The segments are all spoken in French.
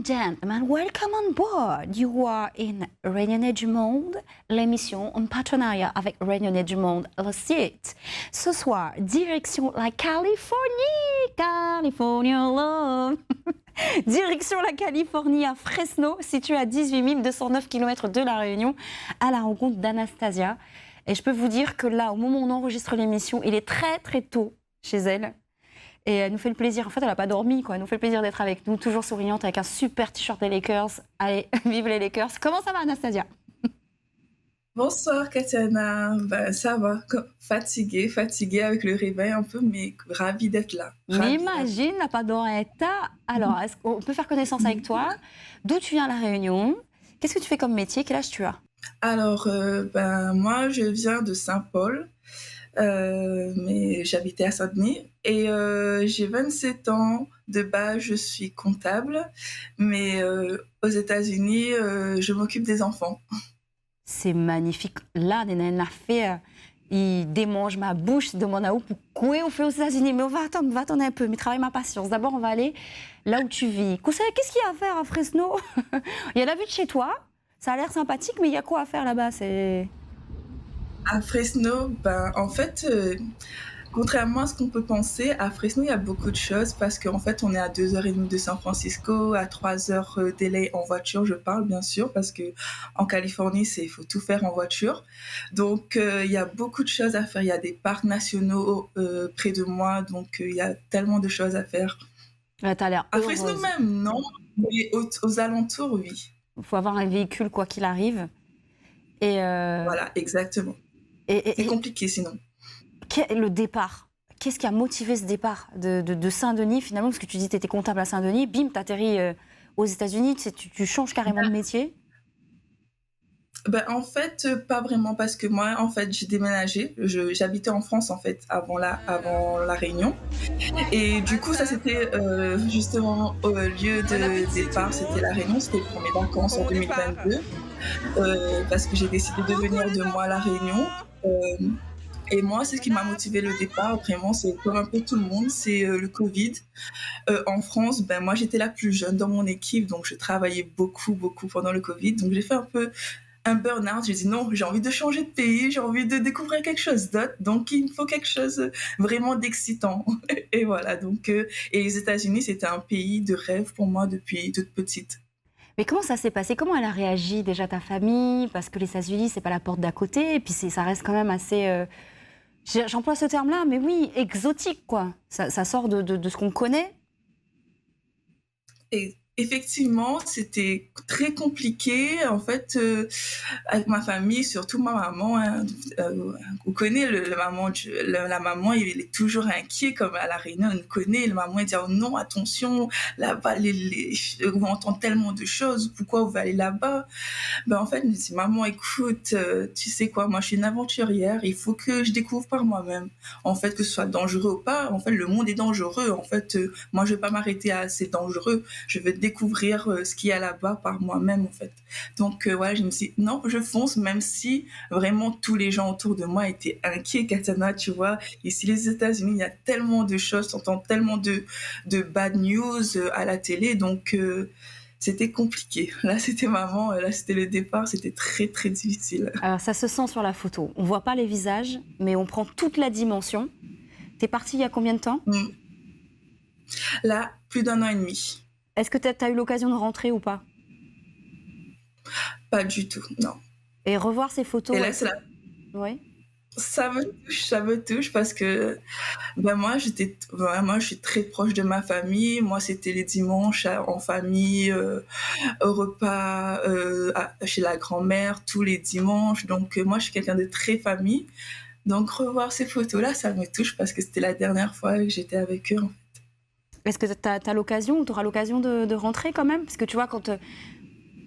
and gentlemen, welcome on board. You are in Réunionnais du Monde, l'émission en partenariat avec Réunionnais du Monde, le site. Ce soir, direction la Californie, California Love. Direction la Californie à Fresno, située à 18 209 km de La Réunion, à la rencontre d'Anastasia. Et je peux vous dire que là, au moment où on enregistre l'émission, il est très très tôt chez elle. Et elle nous fait le plaisir, en fait elle n'a pas dormi, quoi. Elle nous fait le plaisir d'être avec nous, toujours souriante, avec un super t-shirt des Lakers. Allez, vive les Lakers. Comment ça va Anastasia? Bonsoir Katiana, ça va, fatiguée avec le réveil un peu, mais ravie d'être là. M'imagine, la Padoretta. Alors, est-ce qu'on peut faire connaissance avec toi? D'où tu viens à La Réunion? Qu'est-ce que tu fais comme métier? Quel âge tu as? Alors, moi je viens de Saint-Paul, mais j'habitais à Saint-Denis et j'ai 27 ans. De base, je suis comptable, mais aux États-Unis, je m'occupe des enfants. C'est magnifique. Là, on a fait, il démange ma bouche, il demande à où, pourquoi on fait aux États-Unis. Mais on va attendre un peu, mais travaille ma patience. D'abord, on va aller là où tu vis. Qu'est-ce qu'il y a à faire à Fresno? Il y a la vue de chez toi, ça a l'air sympathique, mais il y a quoi à faire là-bas? À Fresno, en fait, contrairement à ce qu'on peut penser, à Fresno, il y a beaucoup de choses parce qu'en fait, on est à 2h30 de San Francisco, à 3 heures délai en voiture, je parle bien sûr, parce que en Californie, il faut tout faire en voiture. Donc, il y a beaucoup de choses à faire. Il y a des parcs nationaux près de moi, donc il y a tellement de choses à faire. T'as l'air À heureuse. Fresno même, non, mais aux alentours, oui. Il faut avoir un véhicule quoi qu'il arrive. Et Voilà, exactement. C'est compliqué sinon. Le départ, qu'est-ce qui a motivé ce départ de Saint-Denis finalement? Parce que tu dis que tu étais comptable à Saint-Denis, bim, tu atterris aux États-Unis, tu changes carrément de métier. En fait, pas vraiment parce que moi, en fait, j'ai déménagé. J'habitais en France, en fait, avant la Réunion. Et du coup, ça, c'était justement au lieu de départ, c'était la Réunion. C'était pour mes vacances en 2022. Parce que j'ai décidé de venir de moi à la Réunion. Et moi, c'est ce qui m'a motivé le départ, vraiment, c'est comme un peu tout le monde, c'est le Covid. En France, moi, j'étais la plus jeune dans mon équipe, donc je travaillais beaucoup, beaucoup pendant le Covid. Donc j'ai fait un peu un burn-out. J'ai dit non, j'ai envie de changer de pays, j'ai envie de découvrir quelque chose d'autre. Donc il me faut quelque chose vraiment d'excitant. Et voilà. Donc et les États-Unis, c'était un pays de rêve pour moi depuis toute petite. Mais comment ça s'est passé? Comment elle a réagi déjà ta famille? Parce que les États-Unis, c'est pas la porte d'à côté, et puis ça reste quand même assez. J'emploie ce terme-là, mais oui, exotique quoi. Ça sort de ce qu'on connaît. Et effectivement, c'était très compliqué. En fait, avec ma famille, surtout ma maman, hein, on connaît la maman, il est toujours inquiet, comme à La Réunion, on connaît. La maman, il dit oh non, attention, là-bas, on entend tellement de choses, pourquoi vous allez là-bas? En fait, je me dis, maman, écoute, tu sais quoi, moi, je suis une aventurière, il faut que je découvre par moi-même. En fait, que ce soit dangereux ou pas, en fait, le monde est dangereux. En fait, moi, je vais pas m'arrêter à c'est dangereux. Je veux découvrir ce qu'il y a là-bas par moi-même, en fait. Donc, ouais, je me suis dit, non, je fonce, même si vraiment tous les gens autour de moi étaient inquiets, Katana, tu vois. Ici, les États-Unis, il y a tellement de choses, t'entends tellement de bad news à la télé, donc c'était compliqué. Là, c'était maman, là, c'était le départ, c'était très, très difficile. Alors, ça se sent sur la photo. On voit pas les visages, mais on prend toute la dimension. T'es partie il y a combien de temps? Là, plus d'1 an et demi. Est-ce que tu as eu l'occasion de rentrer ou pas? Pas du tout, non. Et revoir ces photos. Et là, c'est là. Oui. Ça me touche parce que moi, je suis très proche de ma famille. Moi, c'était les dimanches en famille, au repas chez la grand-mère tous les dimanches. Donc, moi, je suis quelqu'un de très famille. Donc, revoir ces photos-là, ça me touche parce que c'était la dernière fois que j'étais avec eux. Est-ce que tu as l'occasion ou tu auras l'occasion de rentrer quand même? Parce que tu vois, quand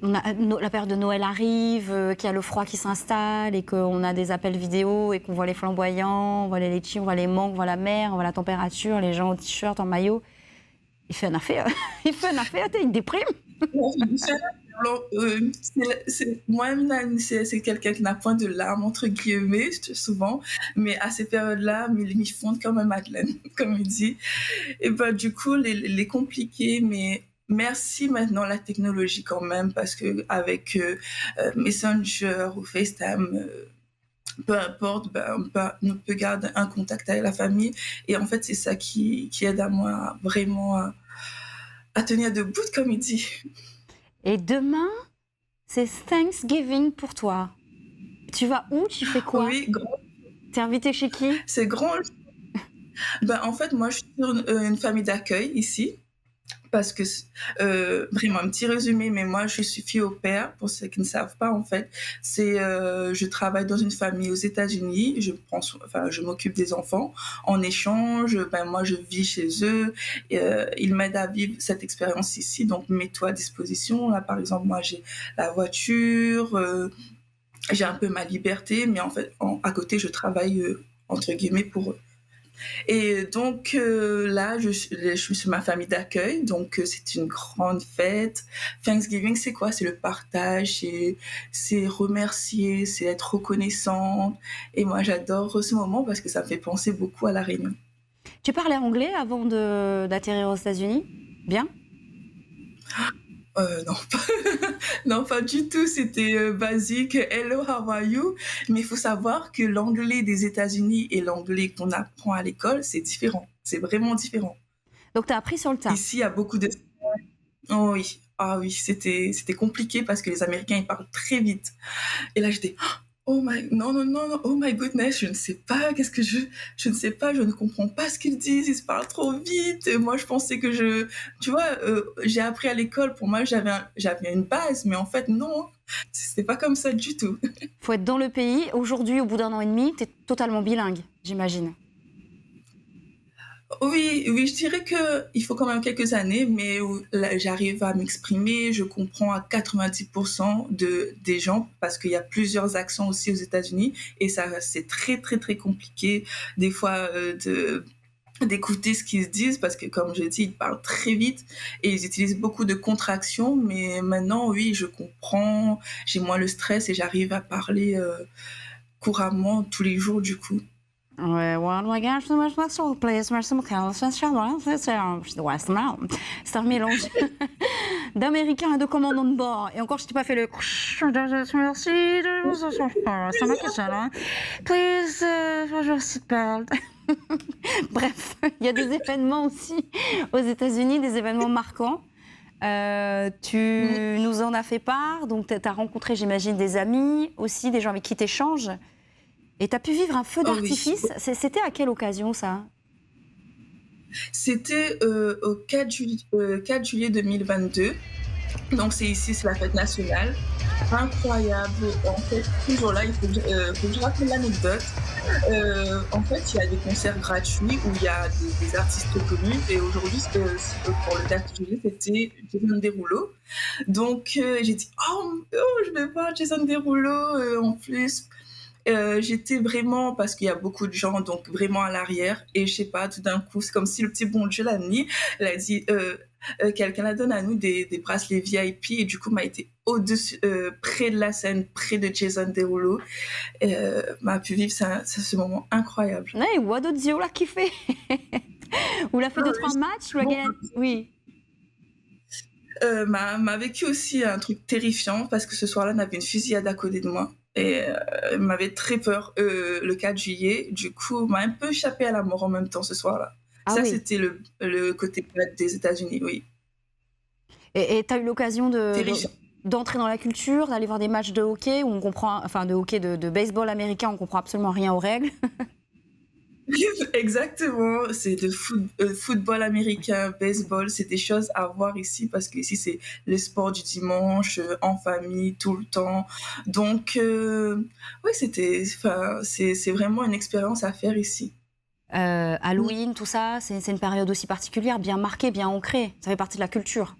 la période de Noël arrive, qu'il y a le froid qui s'installe et qu'on a des appels vidéo et qu'on voit les flamboyants, on voit les litchis, on voit les mangues, on voit la mer, on voit la température, les gens en t-shirt, en maillot. Il fait un affaire, t'as une déprime. Moi-même, c'est quelqu'un qui n'a point de larmes, entre guillemets, souvent, mais à ces périodes-là, ils fondent comme un Madeleine, comme il dit. Et du coup, les compliqués, mais merci maintenant la technologie quand même parce que avec Messenger ou FaceTime, peu importe, ben, on peut garder un contact avec la famille. Et en fait, c'est ça qui aide à moi vraiment à tenir debout, comme il dit. Et demain, c'est Thanksgiving pour toi. Tu vas où? Tu fais quoi? Oui, T'es invité chez qui? c'est grand. Ben, en fait, moi, je suis sur une famille d'accueil ici. Parce que, vraiment, un petit résumé, mais moi, je suis fille au père, pour ceux qui ne savent pas, en fait. Je travaille dans une famille aux États-Unis, je m'occupe des enfants. En échange, ben, moi, je vis chez eux, et, ils m'aident à vivre cette expérience ici, donc mets-toi à disposition. Là, par exemple, moi, j'ai la voiture, j'ai un peu ma liberté, mais en fait, à côté, je travaille, entre guillemets, pour eux. Et donc là, je suis sur ma famille d'accueil, donc c'est une grande fête. Thanksgiving, c'est quoi? C'est le partage, c'est remercier, c'est être reconnaissante. Et moi, j'adore ce moment parce que ça me fait penser beaucoup à La Réunion. Tu parlais anglais avant d'atterrir aux États-Unis? Bien? Non, non, pas du tout. C'était basique. Hello, how are you? Mais il faut savoir que l'anglais des États-Unis et l'anglais qu'on apprend à l'école, c'est différent. C'est vraiment différent. Donc, tu as appris sur le tas. Ici, il y a beaucoup de... Oh oui, ah oui, c'était compliqué parce que les Américains, ils parlent très vite. Et là, j'étais, oh my, non, non, non, non, oh my goodness, je ne sais pas, je ne sais pas, je ne comprends pas ce qu'ils disent, ils se parlent trop vite. Et moi, je pensais que tu vois, j'ai appris à l'école, pour moi, j'avais une base, mais en fait, non, c'était pas comme ça du tout. Faut être dans le pays. Aujourd'hui, au bout d'un an et demi, tu es totalement bilingue, j'imagine. Oui, oui, je dirais que il faut quand même quelques années, mais où là, j'arrive à m'exprimer, je comprends à 90% des gens parce qu'il y a plusieurs accents aussi aux États-Unis et ça, c'est très, très, très compliqué des fois d'écouter ce qu'ils se disent parce que, comme je dis, ils parlent très vite et ils utilisent beaucoup de contractions, mais maintenant, oui, je comprends, j'ai moins le stress et j'arrive à parler couramment tous les jours du coup. Ouais, c'est un mélange d'américain et de commandant de bord. Et encore, je t'ai pas fait le merci, ça m'a caché là. Please, bonjour, seatbelt. Bref, il y a des événements aussi aux États-Unis, des événements marquants. Tu nous en as fait part, donc tu as rencontré, j'imagine, des amis aussi, des gens avec qui tu échanges. Et tu as pu vivre un feu Oh oui. d'artifice. C'était à quelle occasion, ça? C'était au 4 juillet 2022. Donc c'est ici, c'est la fête nationale. Incroyable. En fait, ce jour-là, faut que je raconte l'anecdote. En fait, il y a des concerts gratuits où il y a des artistes connus. Et aujourd'hui, pour le 4 juillet, c'était Jason Derulo. Donc j'ai dit, oh, je vais voir Jason Derulo en plus. J'étais vraiment, parce qu'il y a beaucoup de gens, donc vraiment à l'arrière, et je sais pas, tout d'un coup, c'est comme si le petit bon Dieu l'a mis, elle a dit, quelqu'un la donne à nous des bracelets VIP, et du coup, m'a été au-dessus, près de la scène, près de Jason Derulo, m'a pu vivre ce moment incroyable. Ouais, Wado Dio l'a kiffé. Ou l'a fait 2-3 matchs, ou l'a gagné. Oui. M'a vécu aussi un truc terrifiant, parce que ce soir-là, on avait une fusillade à côté de moi. Et m'avait très peur le 4 juillet. Du coup, m'a un peu échappé à la mort en même temps ce soir-là. Ah Ça, oui. c'était le côté bad des États-Unis, oui. Et tu as eu l'occasion Terrifiant. d'entrer dans la culture, d'aller voir des matchs de hockey où on comprend, enfin de hockey, de baseball américain, on comprend absolument rien aux règles. Exactement, c'est de football américain, baseball, c'est des choses à voir ici parce que ici c'est le sport du dimanche, en famille, tout le temps. Donc, oui, c'est vraiment une expérience à faire ici. Halloween, tout ça, c'est une période aussi particulière, bien marquée, bien ancrée. Ça fait partie de la culture.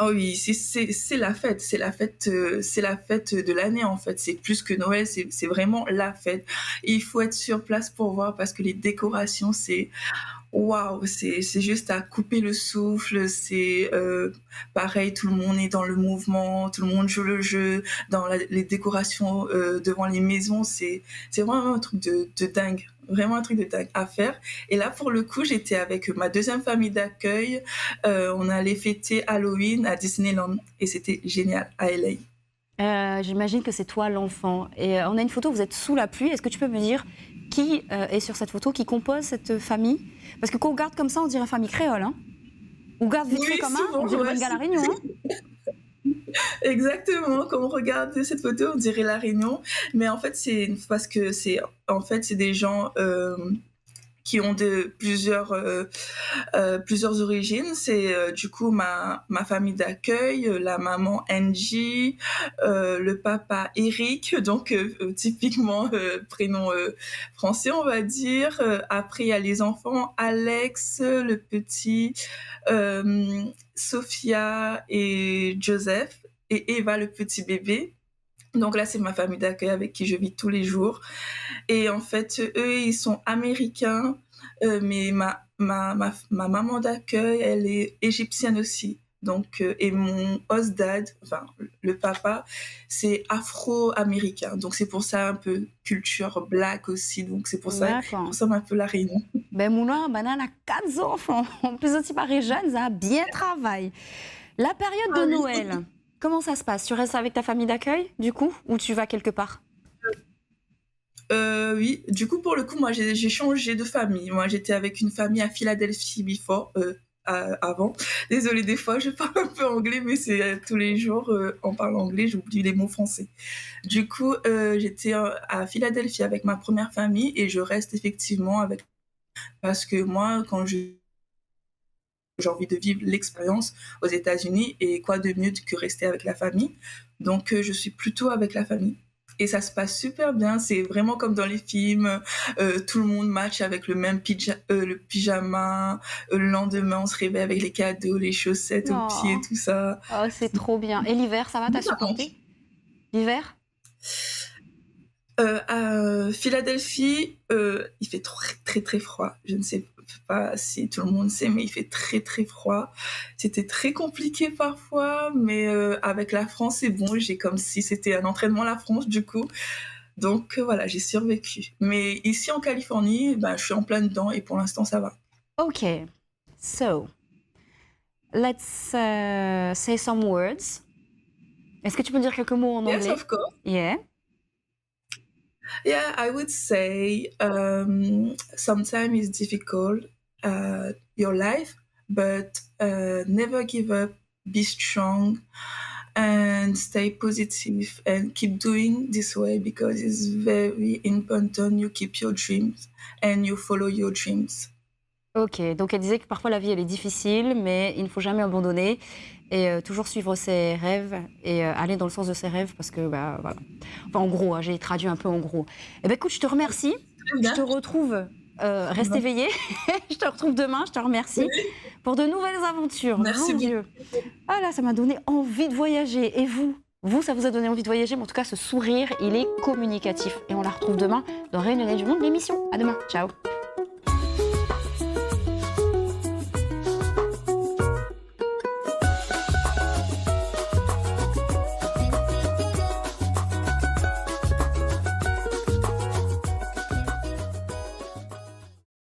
Oh oui, c'est la fête, c'est la fête de l'année en fait. C'est plus que Noël, c'est vraiment la fête. Et il faut être sur place pour voir parce que les décorations, c'est waouh, c'est juste à couper le souffle. C'est pareil, tout le monde est dans le mouvement, tout le monde joue le jeu. Dans les décorations devant les maisons, c'est vraiment un truc de dingue. vraiment un truc de dingue à faire. Et là, pour le coup, j'étais avec ma deuxième famille d'accueil. On allait fêter Halloween à Disneyland et c'était génial à LA. J'imagine que c'est toi l'enfant. Et on a une photo, vous êtes sous la pluie. Est-ce que tu peux me dire qui est sur cette photo, qui compose cette famille? Parce que quand on regarde comme ça, on dirait famille créole. Hein, on regarde vite fait comme ça, on dirait Bonne La Réunion. Hein. Exactement, quand on regarde cette photo, on dirait La Réunion. Mais en fait, c'est parce que c'est des gens qui ont plusieurs origines. C'est du coup ma famille d'accueil, la maman Angie, le papa Eric, donc typiquement prénom français on va dire. Après il y a les enfants Alex, le petit, Sophia et Joseph, et Eva le petit bébé. Donc là, c'est ma famille d'accueil avec qui je vis tous les jours. Et en fait, eux, ils sont américains, mais ma maman d'accueil, elle est égyptienne aussi. Donc, et mon host dad, enfin le papa, c'est afro-américain. Donc c'est pour ça un peu culture black aussi. Donc c'est pour ça un peu la Réunion. Ben Moulin, Banane a 4 enfants. En plus aussi Paris jeune, ça a bien travaillé. La période de Noël. Comment ça se passe? Tu restes avec ta famille d'accueil, du coup, ou tu vas quelque part? Oui, du coup, pour le coup, moi, j'ai changé de famille. Moi, j'étais avec une famille à Philadelphie avant. Désolée, des fois, je parle un peu anglais, mais c'est tous les jours, on parle anglais, j'oublie les mots français. Du coup, j'étais à Philadelphie avec ma première famille et je reste effectivement avec... Parce que moi, quand j'ai envie de vivre l'expérience aux États-Unis, et quoi de mieux que rester avec la famille. Donc, je suis plutôt avec la famille. Et ça se passe super bien, c'est vraiment comme dans les films, tout le monde match avec le même le pyjama, le lendemain on se réveille avec les cadeaux, les chaussettes aux pieds, tout ça. Oh, c'est trop bien. Et l'hiver, ça va, t'as supporté? L'hiver? À Philadelphie, il fait très très froid. Je ne sais pas si tout le monde sait, mais il fait très très froid. C'était très compliqué parfois, mais avec la France, c'est bon. J'ai comme si c'était un entraînement la France du coup. Donc voilà, j'ai survécu. Mais ici en Californie, je suis en plein dedans et pour l'instant ça va. Ok, so let's say some words. Est-ce que tu peux dire quelques mots en anglais? Yes, of course. Yeah. Yeah, I would say sometimes it's difficult, your life, but never give up, be strong, and stay positive and keep doing this way because it's very important you keep your dreams and you follow your dreams. Ok, donc elle disait que parfois la vie elle est difficile, mais il ne faut jamais abandonner et toujours suivre ses rêves et aller dans le sens de ses rêves parce que voilà. Enfin en gros, j'ai traduit un peu en gros. Eh ben écoute, je te remercie. Je te retrouve. Reste éveillé. Je te retrouve demain. Je te remercie pour de nouvelles aventures. Merci mon Dieu. Ah là, ça m'a donné envie de voyager. Et vous, ça vous a donné envie de voyager, mais en tout cas, ce sourire, il est communicatif. Et on la retrouve demain dans Rayonnement du Monde, l'émission. À demain. Ciao.